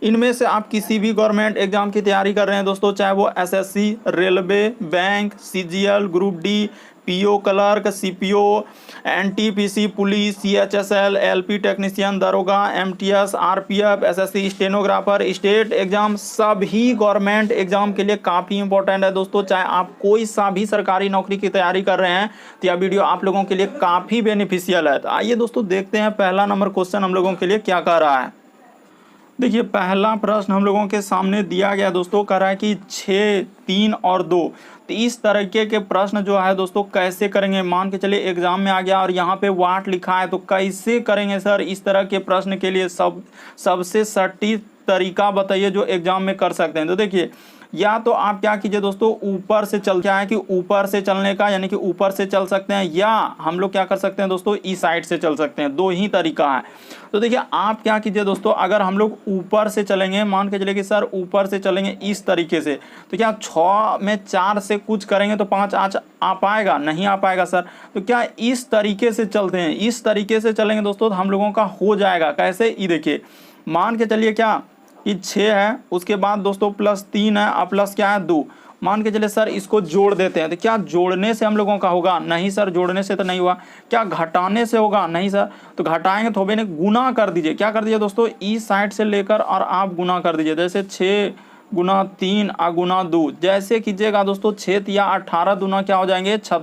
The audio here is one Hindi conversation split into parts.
इनमें से आप किसी भी गवर्नमेंट एग्जाम की तैयारी कर रहे हैं दोस्तों, चाहे वो SSC, railway, bank, CGL, group D, PO clerk, CPO, NTPC, police, CHSL, LP technician, दरोगा, MTS, RPF, SSC stenographer, state exam, सभी गवर्नमेंट एग्जाम के लिए काफ़ी इंपॉर्टेंट है दोस्तों। चाहे आप कोई सा भी सरकारी नौकरी की तैयारी कर रहे हैं तो यह वीडियो आप लोगों के लिए काफ़ी बेनिफिशियल है। तो आइए दोस्तों देखते हैं पहला नंबर क्वेश्चन हम लोगों के लिए क्या कह रहा है। देखिए पहला प्रश्न हम लोगों के सामने दिया गया दोस्तों, कह रहा है कि 6, 3 और 2। तो इस तरीके के प्रश्न जो है दोस्तों कैसे करेंगे। मान के चलिए एग्जाम में आ गया और यहाँ पे वाट लिखा है, तो कैसे करेंगे सर इस तरह के प्रश्न के लिए। सबसे सटीक तरीका बताइए जो एग्जाम में कर सकते हैं। तो देखिए या तो आप क्या कीजिए दोस्तों, ऊपर से चल, क्या है कि ऊपर से चलने का, यानी कि ऊपर से चल सकते हैं, या हम लोग क्या कर सकते हैं दोस्तों, इस साइड से चल सकते हैं। दो ही तरीका है। तो देखिए आप क्या कीजिए दोस्तों, अगर हम लोग ऊपर से चलेंगे, मान के चलिए कि सर ऊपर से चलेंगे इस तरीके से, तो क्या 6 में 4 से कुछ करेंगे तो 5 आ पाएगा? नहीं आ पाएगा सर। तो क्या इस तरीके से चलते हैं, इस तरीके से चलेंगे दोस्तों तो हम लोगों का हो जाएगा। कैसे, ये देखिए मान के चलिए क्या कि 6 है, उसके बाद दोस्तों +3 है और प्लस क्या है 2। मान के चलिए सर इसको जोड़ देते हैं, तो क्या जोड़ने से हम लोगों का होगा? नहीं सर, जोड़ने से तो नहीं हुआ। क्या घटाने से होगा? नहीं सर। तो घटाएंगे तो भी नहीं, गुना कर दीजिए। क्या कर दीजिए दोस्तों, इस साइड से लेकर और आप गुना कर दीजिए। जैसे 6 गुना 3 और गुना 2 जैसे कीजिएगा दोस्तों, 6 या 18 दूना क्या हो जाएंगे 6।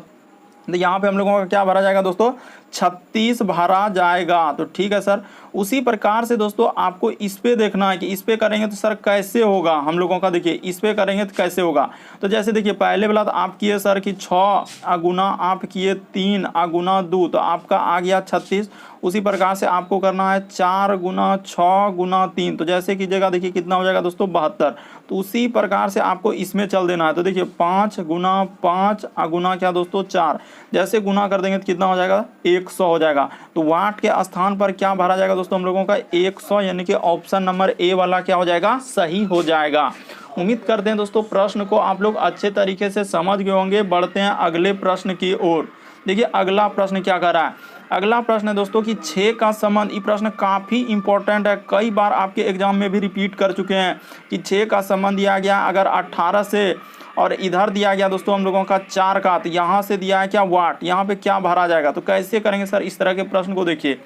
तो यहाँ पे हम लोगों का क्या भरा जाएगा दोस्तों, 36 भरा जाएगा। तो ठीक है सर। उसी प्रकार से दोस्तों आपको इस पे देखना है कि इस पे करेंगे तो सर कैसे होगा हम लोगों का। देखिए इस पे करेंगे तो कैसे होगा। तो जैसे देखिए पहले वाला तो आप किए सर कि 6 गुना आप किए 3 गुना 2, तो आपका आ गया 36। उसी प्रकार से आपको करना है 4 गुना 6 गुना 3, तो जैसे कीजिएगा देखिए कितना हो जाएगा दोस्तों 72। तो उसी प्रकार से आपको इसमें चल देना है। तो देखिए 5 गुना 5 गुना क्या दोस्तों 4, जैसे गुना कर देंगे तो कितना हो जाएगा 100 हो जाएगा। तो वाट के स्थान पर क्या भरा जाएगा दोस्तों हम लोगों का 100, यानी कि ऑप्शन नंबर ए वाला क्या हो जाएगा, सही हो जाएगा। उम्मीद करते हैं दोस्तों प्रश्न को आप लोग अच्छे तरीके से समझ गए होंगे। बढ़ते हैं अगले प्रश्न की ओर। देखिए अगला प्रश्न क्या कर रहा है। अगला प्रश्न है दोस्तों कि 6 का संबंध। ये प्रश्न काफ़ी इंपॉर्टेंट है, कई बार आपके एग्जाम में भी रिपीट कर चुके हैं कि 6 का संबंध दिया गया अगर 18 से, और इधर दिया गया दोस्तों हम लोगों का 4 का, तो यहाँ से दिया है क्या वाट, यहाँ पे क्या भरा जाएगा। तो कैसे करेंगे सर इस तरह के प्रश्न को। देखिए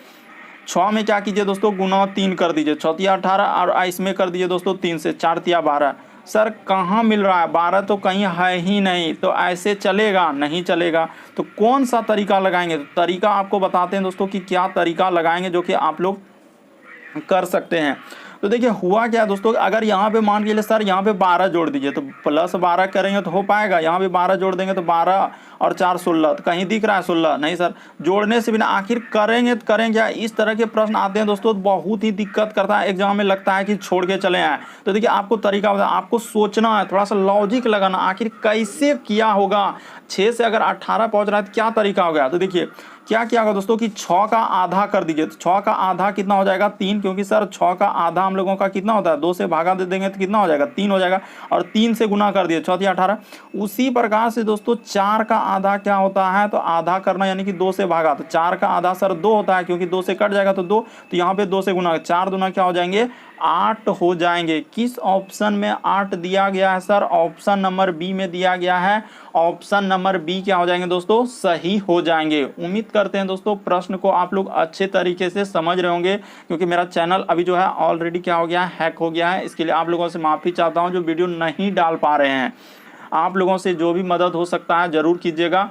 6 में क्या कीजिए दोस्तों, गुना 3 कर दीजिए, 6 तिया 18, और इसमें कर दीजिए दोस्तों 3 से, 4 तिया 12। सर कहाँ मिल रहा है, 12 तो कहीं है ही नहीं, तो ऐसे चलेगा नहीं चलेगा। तो कौन सा तरीका लगाएंगे, तो तरीका आपको बताते हैं दोस्तों कि क्या तरीका लगाएंगे जो कि आप लोग कर सकते हैं। तो देखिए हुआ क्या दोस्तों, अगर यहाँ पे मान के लिए सर यहाँ पे 12 जोड़ दीजिए, तो +12 करेंगे तो हो पाएगा। यहाँ पे 12 जोड़ देंगे तो 12 और 4 16, तो कहीं दिख रहा है 16? नहीं सर। जोड़ने से बिना आखिर करेंगे तो करेंगे क्या। इस तरह के प्रश्न आते हैं दोस्तों, बहुत ही दिक्कत करता है एग्जाम में, लगता है कि छोड़ के चले आए। तो देखिए आपको तरीका बता, आपको सोचना है, थोड़ा सा लॉजिक लगाना, आखिर कैसे किया होगा। 6 से अगर 18 पहुँच रहा है तो क्या तरीका हो गया। तो देखिए क्या किया होगा दोस्तों कि 6 का आधा कर दीजिए। तो 6 का आधा कितना हो जाएगा 3, क्योंकि सर 6 का आधा हम लोगों का कितना होता है, 2 से भागा दे देंगे तो कितना हो जाएगा 3 हो जाएगा, और 3 से गुना कर दिए 6 तिया 18। उसी प्रकार से दोस्तों 4 का आधा क्या होता है, तो आधा करना यानी कि 2 से भागा, तो 4 का आधा सर 2 होता है, क्योंकि 2 से कट जाएगा तो 2, तो यहाँ पे 2 से गुना, 4 दूना क्या हो जाएंगे 8 हो जाएंगे। किस ऑप्शन में 8 दिया गया है सर, ऑप्शन नंबर बी में दिया गया है। ऑप्शन नंबर बी क्या हो जाएंगे दोस्तों, सही हो जाएंगे। उम्मीद करते हैं दोस्तों प्रश्न को आप लोग अच्छे तरीके से समझ रहे होंगे, क्योंकि मेरा चैनल अभी जो है ऑलरेडी क्या हो गया है, हैक हो गया है। इसके लिए आप लोगों से माफ़ी चाहता हूं जो वीडियो नहीं डाल पा रहे हैं। आप लोगों से जो भी मदद हो सकता है ज़रूर कीजिएगा।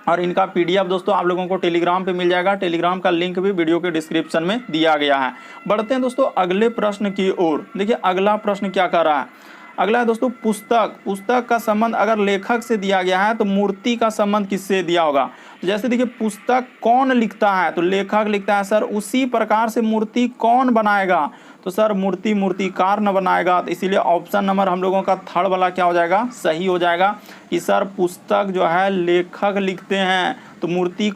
और इनका PDF दोस्तों आप लोगों को टेलीग्राम पे मिल जाएगा, टेलीग्राम का लिंक भी वीडियो के डिस्क्रिप्शन में दिया गया है। बढ़ते हैं दोस्तों अगले प्रश्न की ओर। देखिए अगला प्रश्न क्या कर रहा है। अगला है दोस्तों पुस्तक। पुस्तक का संबंध अगर लेखक से दिया गया है तो मूर्ति का संबंध किससे दिया होगा। तो जैसे देखिए पुस्तक कौन लिखता है, तो लेखक लिखता है सर। उसी प्रकार से मूर्ति कौन बनाएगा, तो सर मूर्ति मूर्तिकार न बनाएगा। तो इसीलिए ऑप्शन नंबर हम लोगों का थर्ड वाला क्या हो जाएगा, सही हो जाएगा कि सर पुस्तक जो है लेखक लिखते हैं। तो मूर्ति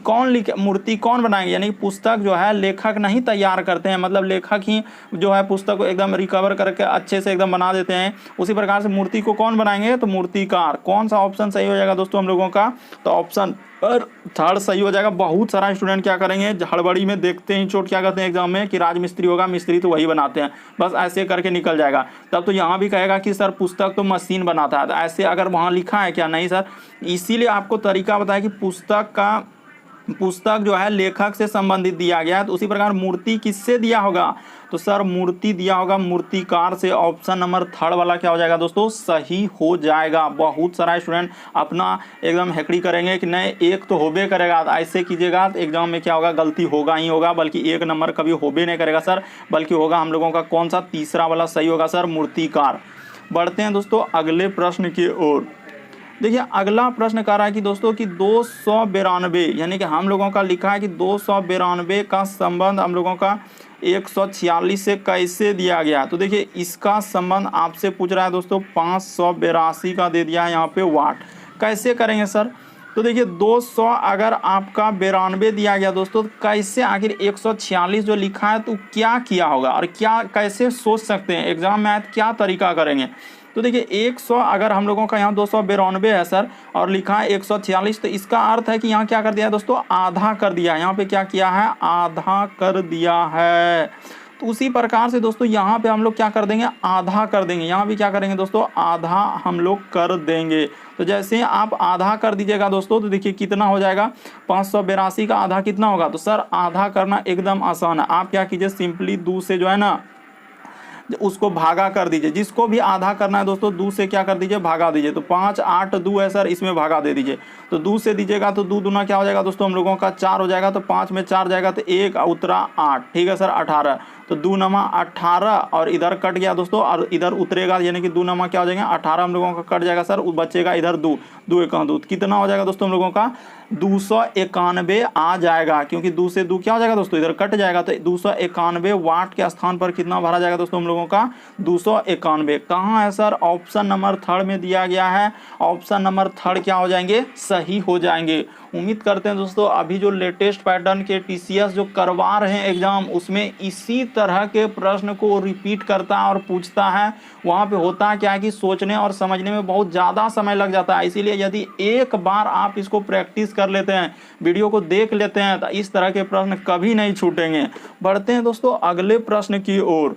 कौन बनाएंगे, यानी पुस्तक जो है लेखक नहीं तैयार करते हैं, मतलब लेखक ही जो है पुस्तक को एकदम रिकवर करके अच्छे से एकदम बना देते हैं। उसी प्रकार से मूर्ति को कौन बनाएंगे, तो मूर्तिकार। कौन सा ऑप्शन सही हो जाएगा दोस्तों हम लोगों का, तो ऑप्शन और थर्ड सही हो जाएगा। बहुत सारा स्टूडेंट क्या करेंगे, हड़बड़ी में देखते ही चोट क्या करते हैं एग्जाम में कि राजमिस्त्री होगा, मिस्त्री तो वही बनाते हैं, बस ऐसे करके निकल जाएगा। तब तो यहाँ भी कहेगा कि सर पुस्तक तो मशीन बनाता है, तो ऐसे अगर वहाँ लिखा है क्या, नहीं सर। इसीलिए आपको तरीका बताया कि पुस्तक जो है लेखक से संबंधित दिया गया है, तो उसी प्रकार मूर्ति किससे दिया होगा, तो सर मूर्ति दिया होगा मूर्तिकार से। ऑप्शन नंबर थर्ड वाला क्या हो जाएगा दोस्तों, सही हो जाएगा। बहुत सारा स्टूडेंट अपना एकदम हेकड़ी करेंगे कि नहीं एक तो होबे करेगा, तो ऐसे कीजिएगा तो एग्जाम में क्या होगा, गलती होगा ही होगा, बल्कि एक नंबर कभी होबे नहीं करेगा सर, बल्कि होगा हम लोगों का कौन सा, तीसरा वाला सही होगा सर, मूर्तिकार। बढ़ते हैं दोस्तों अगले प्रश्न की ओर। देखिए अगला प्रश्न कह रहा है कि दोस्तों कि 292 यानी कि हम लोगों का लिखा है कि 292 का संबंध हम लोगों का 146 से कैसे दिया गया। तो देखिए इसका संबंध आपसे पूछ रहा है दोस्तों 582 का दे दिया है यहाँ पे वाट। कैसे करेंगे सर, तो देखिए 200 अगर आपका 92 दिया गया दोस्तों, तो कैसे आखिर 146 जो लिखा है तो क्या किया होगा और क्या कैसे सोच सकते हैं, एग्जाम में आए तो क्या तरीका करेंगे। तो देखिए 100 अगर हम लोगों का यहाँ 292 है सर और लिखा है 146, तो इसका अर्थ है कि यहाँ क्या कर दिया है दोस्तों, आधा कर दिया है। यहाँ पे क्या किया है, आधा कर दिया है। तो उसी प्रकार से दोस्तों यहाँ पे हम लोग क्या कर देंगे, आधा कर देंगे। यहाँ भी क्या करेंगे दोस्तों, आधा हम लोग कर देंगे। तो जैसे आप आधा कर दीजिएगा दोस्तों, तो देखिए कितना हो जाएगा, 582 का आधा कितना होगा, तो सर आधा करना एकदम आसान है। आप क्या कीजिए, सिंपली 2 से जो है ना उसको भागा कर दीजिए। जिसको भी आधा करना है दोस्तों 2 से क्या कर दीजिए, भागा दीजिए। तो 5 8 2 है सर, इसमें भागा दे दीजिए। तो 2 से दीजिएगा तो 2 दूना क्या हो जाएगा दोस्तों, हम लोगों का 4 हो जाएगा। तो 5 में 4 जाएगा तो 1 उतरा 8, ठीक है सर 18। तो 2 नमा 18 और इधर कट गया दोस्तों, और इधर उतरेगा यानी कि 2 नमा क्या हो जाएगा, 18 हम लोगों का कट जाएगा सर, बचेगा इधर 2 2 1 2, कितना हो जाएगा दोस्तों हम लोगों का 291 आ जाएगा। क्योंकि 2 से 2 क्या हो जाएगा दोस्तों, इधर कट जाएगा। तो 291 वाट के स्थान पर कितना भरा जाएगा दोस्तों हम लोगों का, 291। कहाँ है सर, ऑप्शन नंबर थर्ड में दिया गया है। ऑप्शन नंबर थर्ड क्या हो जाएंगे, सही हो जाएंगे। उम्मीद करते हैं दोस्तों अभी जो लेटेस्ट पैटर्न के टीसीएस जो करवा रहे हैं एग्जाम, उसमें इसी तरह के प्रश्न को रिपीट करता है और पूछता है। वहाँ पे होता क्या है कि सोचने और समझने में बहुत ज़्यादा समय लग जाता है। इसीलिए यदि एक बार आप इसको प्रैक्टिस कर लेते हैं, वीडियो को देख लेते हैं, तो इस तरह के प्रश्न कभी नहीं छूटेंगे। बढ़ते हैं दोस्तों अगले प्रश्न की ओर।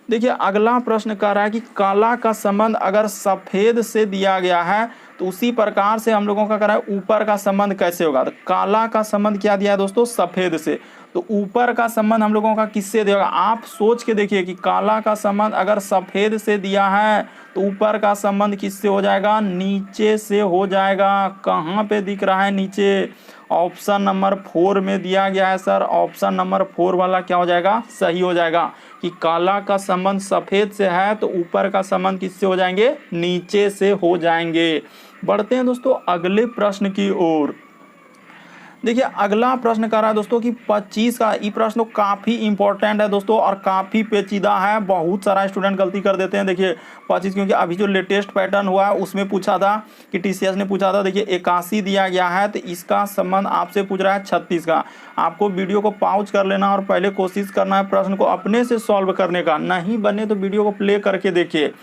देखिए अगला प्रश्न कह रहा है कि काला का संबंध अगर सफ़ेद से दिया गया है, तो उसी प्रकार से हम लोगों का कह रहा है ऊपर का संबंध कैसे होगा। तो काला का संबंध क्या दिया है दोस्तों, सफ़ेद से। तो ऊपर का संबंध हम लोगों का किससे देगा, आप सोच के देखिए कि काला का संबंध अगर सफ़ेद से दिया है, तो ऊपर का संबंध किससे हो जाएगा, नीचे से हो जाएगा। कहाँ पे दिख रहा है नीचे, ऑप्शन नंबर 4 में दिया गया है सर। ऑप्शन नंबर 4 वाला क्या हो जाएगा, सही हो जाएगा कि काला का संबंध सफ़ेद से है, तो ऊपर का संबंध किससे हो जाएंगे, नीचे से हो जाएंगे। बढ़ते हैं दोस्तों अगले प्रश्न की ओर। देखिए अगला प्रश्न कर रहा है दोस्तों कि 25 का, ये प्रश्न काफ़ी इंपॉर्टेंट है दोस्तों और काफ़ी पेचीदा है। बहुत सारा स्टूडेंट गलती कर देते हैं। देखिए 25 क्योंकि अभी जो लेटेस्ट पैटर्न हुआ है उसमें पूछा था कि टीसीएस ने पूछा था। देखिए 81 दिया गया है, तो इसका संबंध आपसे पूछ रहा है 36 का। आपको वीडियो को पॉज कर लेना और पहले कोशिश करना है प्रश्न को अपने से सॉल्व करने का, नहीं बने तो वीडियो को प्ले करके देखिए।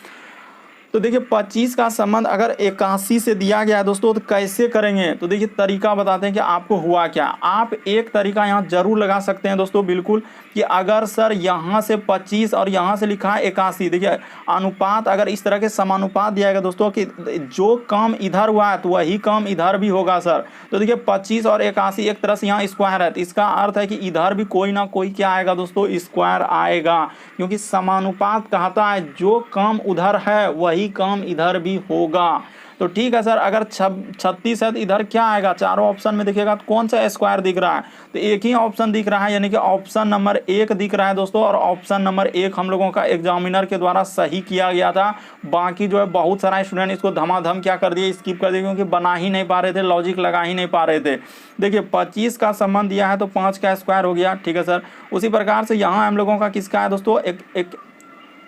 तो देखिए 25 का संबंध अगर 81 से दिया गया है दोस्तों, तो कैसे करेंगे। तो देखिए तरीका बताते हैं कि आपको हुआ क्या। आप एक तरीका यहाँ जरूर लगा सकते हैं दोस्तों, बिल्कुल, कि अगर सर यहाँ से 25 और यहाँ से लिखा है 81, देखिए अनुपात अगर इस तरह के समानुपात दिया गया दोस्तों कि जो काम इधर हुआ है तो वही काम इधर भी होगा सर। तो देखिए 25 और 81 एक तरह से यहाँ स्क्वायर है, तो इसका अर्थ है कि इधर भी कोई ना कोई क्या आएगा दोस्तों, स्क्वायर आएगा। क्योंकि समानुपात कहता है जो काम उधर है वही काम इधर भी होगा। तो ठीक है सर, अगर 36 है तो इधर क्या आएगा, चारों ऑप्शन में देखिएगा तो कौन सा स्क्वायर दिख रहा है, तो एक ही ऑप्शन दिख रहा है, यानी कि ऑप्शन नंबर 1 दिख रहा है दोस्तों। और ऑप्शन नंबर 1 हम लोगों का एग्जामिनर के द्वारा सही किया गया था। बाकी जो है बहुत सारा स्टूडेंट इसको धमाधम क्या कर दिए, स्किप कर दिए, क्योंकि बना ही नहीं पा रहे थे, लॉजिक लगा ही नहीं पा रहे थे। देखिए 25 का संबंध दिया है तो 5 का स्क्वायर हो गया, ठीक है सर। उसी प्रकार से यहाँ हम लोगों का किसका है दोस्तों, एक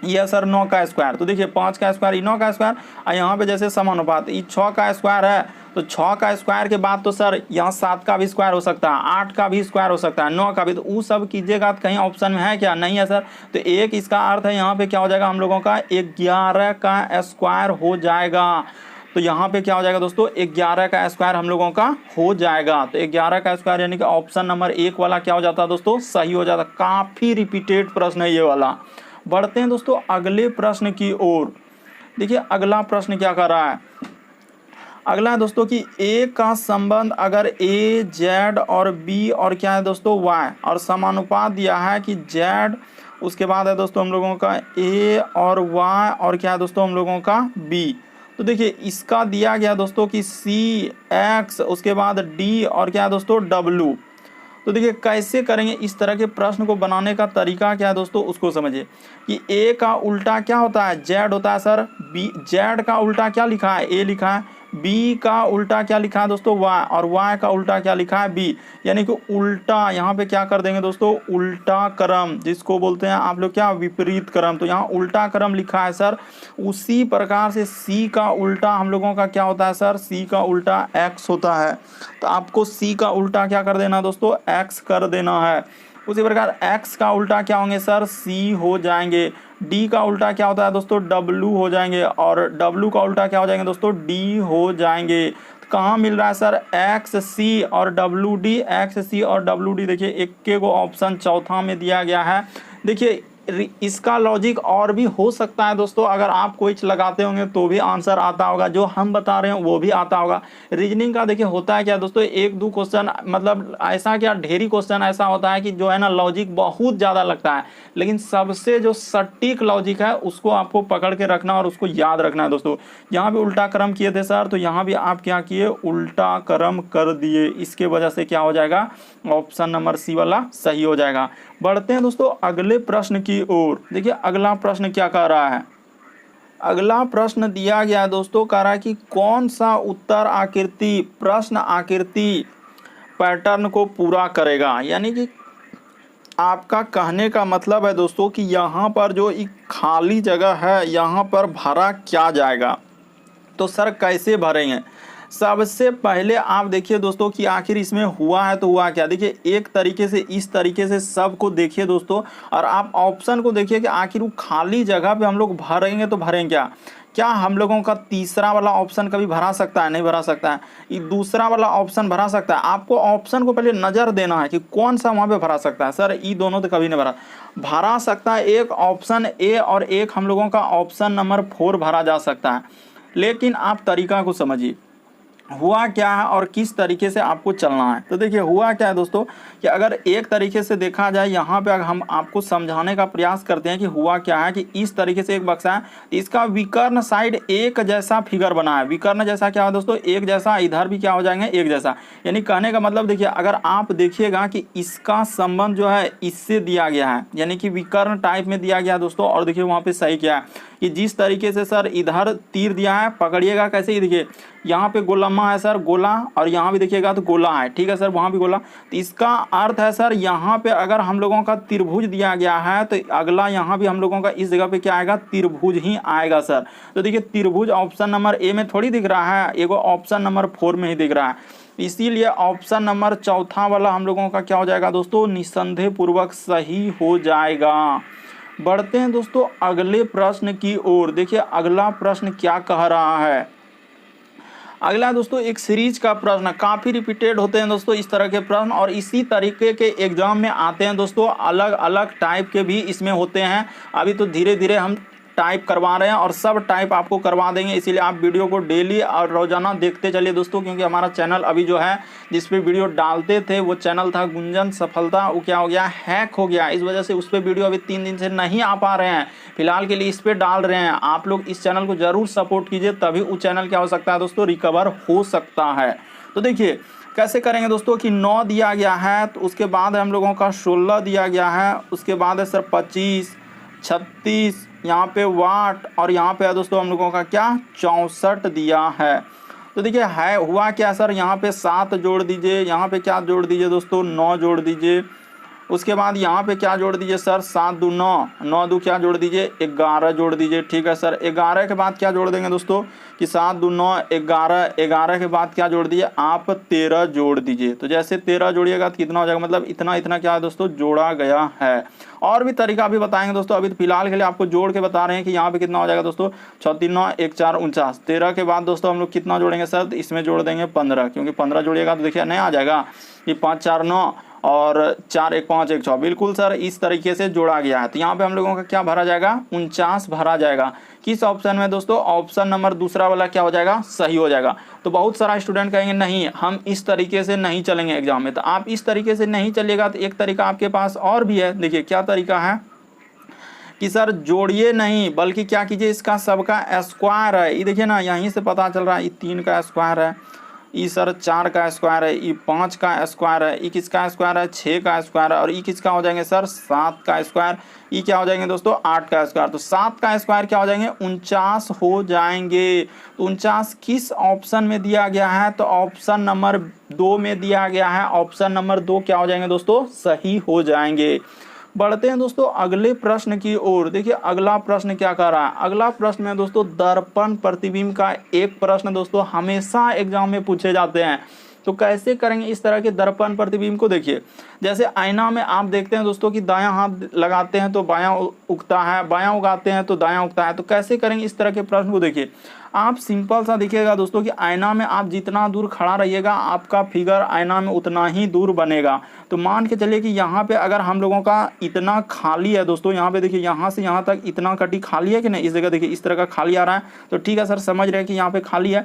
ये सर 9 का स्क्वायर। तो देखिए 5 का स्क्वायर, 9 का स्क्वायर, और यहाँ पे जैसे समानुपात ये 6 का स्क्वायर है, तो 6 का स्क्वायर के बाद तो सर यहाँ 7 का भी स्क्वायर हो सकता है, 8 का भी स्क्वायर हो सकता है, 9 का भी। तो वो सब कीजिएगा तो कहीं ऑप्शन में है क्या, नहीं है सर। तो एक इसका अर्थ है यहाँ पे क्या हो जाएगा, हम लोगों का 11 का स्क्वायर हो जाएगा। तो यहाँ पे क्या हो जाएगा दोस्तों 11 का स्क्वायर हम लोगों का हो जाएगा। तो 11 का स्क्वायर यानी कि ऑप्शन नंबर 1 वाला क्या हो जाता है दोस्तों, सही हो जाता। काफी रिपीटेड प्रश्न है ये वाला। बढ़ते हैं दोस्तों अगले प्रश्न की ओर। देखिए अगला प्रश्न क्या कर रहा है, अगला है दोस्तों कि ए का संबंध अगर ए जेड और बी और क्या है दोस्तों वाई, और समानुपात दिया है कि जेड, उसके बाद है दोस्तों हम लोगों का ए और वाई और क्या है दोस्तों हम लोगों का बी। तो देखिए इसका दिया गया दोस्तों कि सी एक्स, उसके बाद डी और क्या है दोस्तों डब्लू। तो देखिए कैसे करेंगे इस तरह के प्रश्न को बनाने का तरीका क्या है दोस्तों, उसको समझिए कि ए का उल्टा क्या होता है, जेड होता है सर। बी, जेड का उल्टा क्या लिखा है, ए लिखा है। बी का उल्टा क्या लिखा है दोस्तों, वाई, और वाई का उल्टा क्या लिखा है, बी। यानी कि उल्टा यहाँ पे क्या कर देंगे दोस्तों, उल्टा क्रम, जिसको बोलते हैं आप लोग क्या, विपरीत क्रम। तो यहाँ उल्टा क्रम लिखा है सर। उसी प्रकार से सी का उल्टा हम लोगों का क्या होता है सर, सी का उल्टा एक्स होता है। तो आपको सी का उल्टा क्या कर देना दोस्तों, एक्स कर देना है। उसी प्रकार एक्स का उल्टा क्या होंगे सर, सी हो जाएंगे। डी का उल्टा क्या होता है दोस्तों, डब्लू हो जाएंगे, और डब्लू का उल्टा क्या हो जाएंगे दोस्तों, डी हो जाएंगे। तो कहाँ मिल रहा है सर, एक्स सी और डब्लू डी, एक्स सी और डब्लू डी। देखिए एक को ऑप्शन चौथा में दिया गया है। देखिए इसका लॉजिक और भी हो सकता है दोस्तों, अगर आप कोई लगाते होंगे तो भी आंसर आता होगा, जो हम बता रहे हैं वो भी आता होगा। रीजनिंग का देखिए होता है क्या दोस्तों, एक दो क्वेश्चन, मतलब ऐसा क्या ढेरी क्वेश्चन ऐसा होता है कि जो है ना लॉजिक बहुत ज़्यादा लगता है, लेकिन सबसे जो सटीक लॉजिक है उसको आपको पकड़ के रखना और उसको याद रखना है दोस्तों। यहाँ भी उल्टा क्रम किए थे सर, तो यहाँ भी आप क्या किए, उल्टा क्रम कर दिए। इसके वजह से क्या हो जाएगा, ऑप्शन नंबर सी वाला सही हो जाएगा। बढ़ते हैं दोस्तों अगले प्रश्न की ओर। देखिए अगला प्रश्न क्या कह रहा है, अगला प्रश्न दिया गया है दोस्तों, कह रहा है कि कौन सा उत्तर आकृति प्रश्न आकृति पैटर्न को पूरा करेगा। यानी कि आपका कहने का मतलब है दोस्तों कि यहाँ पर जो एक खाली जगह है यहाँ पर भरा क्या जाएगा। तो सर कैसे भरेंगे, सबसे पहले आप देखिए दोस्तों कि आखिर इसमें हुआ है तो हुआ क्या। देखिए एक तरीके से इस तरीके से सबको देखिए दोस्तों, और आप ऑप्शन को देखिए कि आखिर वो खाली जगह पे हम लोग भरेंगे तो भरेंगे क्या। क्या हम लोगों का तीसरा वाला ऑप्शन कभी भरा सकता है, नहीं भरा सकता है। ये दूसरा वाला ऑप्शन भरा सकता है। आपको ऑप्शन को पहले नज़र देना है कि कौन सा वहाँ पे भरा सकता है। सर ये दोनों तो कभी नहीं भरा सकता है। एक ऑप्शन ए और एक हम लोगों का ऑप्शन नंबर 4 भरा जा सकता है, लेकिन आप तरीका को समझिए हुआ क्या है और किस तरीके से आपको चलना है। तो देखिए हुआ क्या है दोस्तों कि अगर एक तरीके से देखा जाए, यहाँ पे हम आपको समझाने का प्रयास करते हैं कि हुआ क्या है कि इस तरीके से एक बक्सा है, इसका विकर्ण साइड एक जैसा फिगर बना है। विकर्ण जैसा क्या है दोस्तों, एक जैसा, इधर भी क्या हो जाएंगे एक जैसा। यानी कहने का मतलब देखिए अगर आप देखिएगा कि इसका संबंध जो है इससे दिया गया है, यानी कि विकर्ण टाइप में दिया गया है दोस्तों। और देखिए वहाँ पे सही क्या है कि जिस तरीके से सर इधर तीर दिया है, पकड़िएगा कैसे, ही देखिए यहाँ पे गोलम्मा है सर, गोला, और यहाँ भी देखिएगा तो गोला है, ठीक है सर, वहाँ भी गोला। तो इसका अर्थ है सर यहाँ पे अगर हम लोगों का त्रिभुज दिया गया है तो अगला यहाँ भी हम लोगों का इस जगह पे क्या आएगा, त्रिभुज ही आएगा सर। तो देखिए त्रिभुज ऑप्शन नंबर ए में थोड़ी दिख रहा है, एगो ऑप्शन नंबर 4 में ही दिख रहा है। इसीलिए ऑप्शन नंबर चौथा वाला हम लोगों का क्या हो जाएगा दोस्तों, निसंदेह पूर्वक सही हो जाएगा। बढ़ते हैं दोस्तों अगले प्रश्न की ओर। देखिए अगला प्रश्न क्या कह रहा है, अगला दोस्तों एक सीरीज का प्रश्न, काफ़ी रिपीटेड होते हैं दोस्तों इस तरह के प्रश्न, और इसी तरीके के एग्जाम में आते हैं दोस्तों। अलग अलग टाइप के भी इसमें होते हैं। अभी तो धीरे धीरे हम टाइप करवा रहे हैं और सब टाइप आपको करवा देंगे, इसीलिए आप वीडियो को डेली और रोजाना देखते चलिए दोस्तों। क्योंकि हमारा चैनल अभी जो है जिस पे वीडियो डालते थे वो चैनल था गुंजन सफलता, वो क्या हो गया, हैक हो गया। इस वजह से उस पर वीडियो अभी 3 दिन से नहीं आ पा रहे हैं। फिलहाल के लिए इस पर डाल रहे हैं। आप लोग इस चैनल को जरूर सपोर्ट कीजिए, तभी वो चैनल क्या हो सकता है दोस्तों, रिकवर हो सकता है। तो देखिए कैसे करेंगे दोस्तों कि 9 दिया गया है, तो उसके बाद हम लोगों का 16 दिया गया है, उसके बाद है सर 25, 36 यहाँ पे वाट, और यहाँ पे है दोस्तों हम लोगों का क्या 64 दिया है। तो देखिए है हुआ क्या सर, यहाँ पे 7 जोड़ दीजिए, यहाँ पे क्या जोड़ दीजिए दोस्तों 9 जोड़ दीजिए, उसके बाद यहाँ पे क्या जोड़ दीजिए सर, 7 दूनी 9, 9 दूनी क्या जोड़ दीजिए, 11 जोड़ दीजिए। ठीक है सर, 11 के बाद क्या जोड़ देंगे दोस्तों कि 7 दूनी 9, 11, 11 के बाद क्या जोड़ दीजिए आप, 13 जोड़ दीजिए। तो जैसे 13 जोड़िएगा तो कितना हो जाएगा, मतलब इतना इतना क्या है दोस्तों जोड़ा गया है। और भी तरीका भी बताएंगे दोस्तों, अभी तो फिलहाल के लिए आपको जोड़ के बता रहे हैं कि यहाँ पे कितना हो जाएगा दोस्तों, 6 3 9 1 4 49। 13 के बाद दोस्तों हम लोग कितना जोड़ेंगे सर, इसमें जोड़ देंगे 15, क्योंकि 15 जोड़िएगा तो देखिए नहीं आ जाएगा कि 5 4 9 और 4 1 5 1 6। बिल्कुल सर, इस तरीके से जोड़ा गया है। तो यहाँ पे हम लोगों का क्या भरा जाएगा, 49 भरा जाएगा। किस ऑप्शन में दोस्तों, ऑप्शन नंबर दूसरा वाला क्या हो जाएगा, सही हो जाएगा। तो बहुत सारा स्टूडेंट कहेंगे नहीं हम इस तरीके से नहीं चलेंगे एग्जाम में। तो आप इस तरीके से नहीं चलेगा तो एक तरीका आपके पास और भी है। देखिए क्या तरीका है कि सर जोड़िए नहीं, बल्कि क्या कीजिए, इसका सबका स्क्वायर है। ये देखिए ना, यहीं से पता चल रहा है, ये 3 का स्क्वायर है, ये सर 4 का स्क्वायर है, ये 5 का स्क्वायर है, ये किसका स्क्वायर है, 6 का स्क्वायर है, और ये किसका हो जाएंगे सर, 7 का स्क्वायर। ये क्या हो जाएंगे दोस्तों, 8 का स्क्वायर। तो 7 का स्क्वायर क्या हो जाएंगे, 49 हो जाएंगे। तो 49 किस ऑप्शन में दिया गया है, तो ऑप्शन नंबर 2 में दिया गया है। ऑप्शन नंबर 2 क्या हो जाएंगे दोस्तों, सही हो जाएंगे। बढ़ते हैं दोस्तों अगले प्रश्न की ओर। देखिए अगला प्रश्न क्या कर रहा है, अगला प्रश्न में दोस्तों दर्पण प्रतिबिंब का एक प्रश्न दोस्तों हमेशा एग्जाम में पूछे जाते हैं। तो कैसे करेंगे इस तरह के दर्पण प्रतिबिंब को, देखिए जैसे आईना में आप देखते हैं दोस्तों कि दायां हाथ लगाते हैं तो बायां उगता है, बायां उगाते हैं तो दायां उगता है। तो कैसे करेंगे इस तरह के प्रश्न को, देखिए आप सिंपल सा देखिएगा दोस्तों कि आईना में आप जितना दूर खड़ा रहिएगा आपका फिगर आईना में उतना ही दूर बनेगा। तो मान के चलिए कि यहाँ पे अगर हम लोगों का इतना खाली है दोस्तों, यहाँ पे देखिए यहाँ से यहाँ तक इतना कटी खाली है कि नहीं, इस जगह देखिए इस तरह का खाली आ रहा है। तो ठीक है सर, समझ रहे हैं कि यहाँ पे खाली है।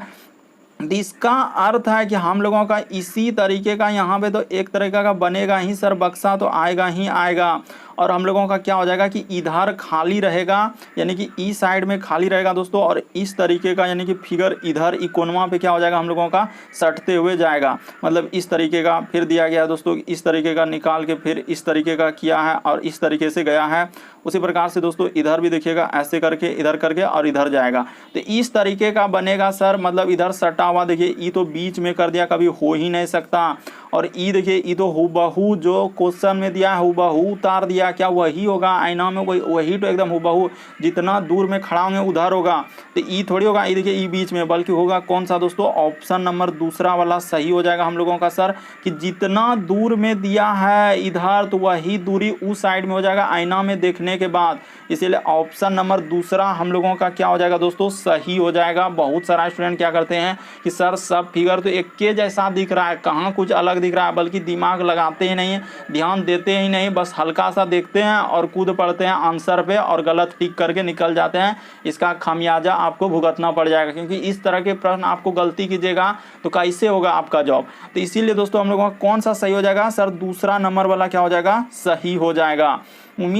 इसका अर्थ है कि हम लोगों का इसी तरीके का यहाँ पे तो एक तरीका का बनेगा ही सर, बक्सा तो आएगा ही आएगा। और हम लोगों का क्या हो जाएगा कि इधर खाली रहेगा, यानी कि ई साइड में खाली रहेगा दोस्तों, और इस तरीके का यानी कि फिगर इधर इकोनवा पे क्या हो जाएगा हम लोगों का सटते हुए जाएगा। मतलब इस तरीके का फिर दिया गया दोस्तों, इस तरीके का निकाल के फिर इस तरीके का किया है और इस तरीके से गया है। उसी प्रकार से दोस्तों इधर भी देखिएगा, ऐसे करके इधर करके और इधर जाएगा। तो इस तरीके का बनेगा सर, मतलब इधर सटा हुआ। देखिए ई तो बीच में कर दिया, कभी हो ही नहीं सकता। और ई देखिए ई तो हूबहू जो क्वेश्चन में दिया है हूबहू उतार दिया, क्या वही होगा आईना में, वही तो एकदम हूबहू जितना दूर में खड़ा होंगे उधर होगा। तो ई थोड़ी होगा, ई देखिए ई बीच में, बल्कि होगा कौन सा दोस्तों, ऑप्शन नंबर दूसरा वाला सही हो जाएगा हम लोगों का सर, कि जितना दूर में दिया है इधर तो वही दूरी उस साइड में हो जाएगा आईना में देखने के बाद। इसीलिए ऑप्शन नंबर दूसरा हम लोगों का क्या हो जाएगा दोस्तों, सही हो जाएगा। बहुत सारा स्टूडेंट क्या करते हैं कि सर सब फिगर तो एक के जैसा दिख रहा है, कहाँ कुछ अलग दिख रहा है, बल्कि दिमाग लगाते ही नहीं है, ध्यान देते ही नहीं, बस हल्का सा देखते हैं और कूद पड़ते हैं आंसर पे और गलत टिक करके निकल जाते हैं। इसका खामियाजा आपको भुगतना पड़ जाएगा, क्योंकि इस तरह के प्रश्न आपको गलती कीजिएगा तो कैसे होगा आपका जॉब। तो इसीलिए दोस्तों हम लोगों का कौन सा सही हो जाएगा सर, दूसरा नंबर वाला क्या हो जाएगा, सही हो जाएगा। उम्मीद